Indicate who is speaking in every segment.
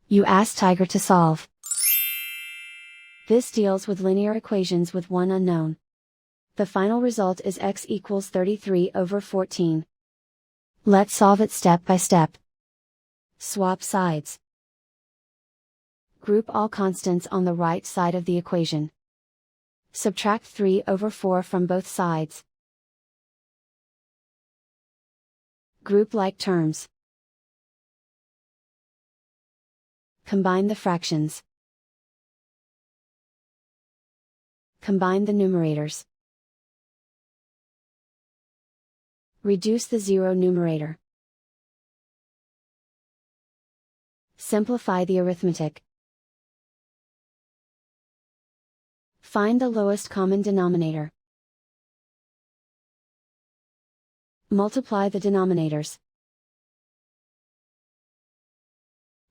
Speaker 1: You ask Tiger to solve. This deals with linear equations with one unknown. The final result is x equals 33 over 14. Let's solve it step by step. Swap sides. Group all constants on the right side of the equation. Subtract 3 over 4 from both sides. Group like terms. Combine the fractions. Combine the numerators. Reduce the zero numerator. Simplify the arithmetic. Find the lowest common denominator. Multiply the denominators.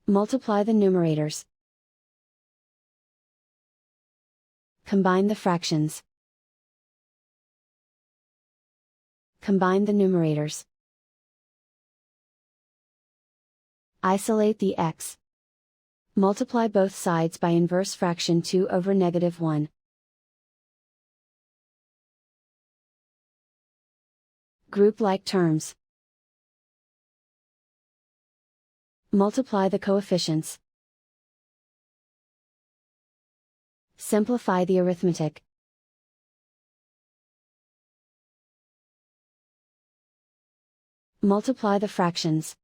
Speaker 1: Multiply the numerators. Combine the fractions. Combine the numerators. Isolate the x. Multiply both sides by inverse fraction 2 over -1. Group like terms. Multiply the coefficients. Simplify the arithmetic. Multiply the fractions.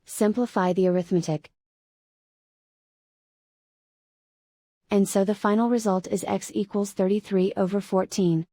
Speaker 1: Simplify the arithmetic. And so the final result is x equals 33 over 14.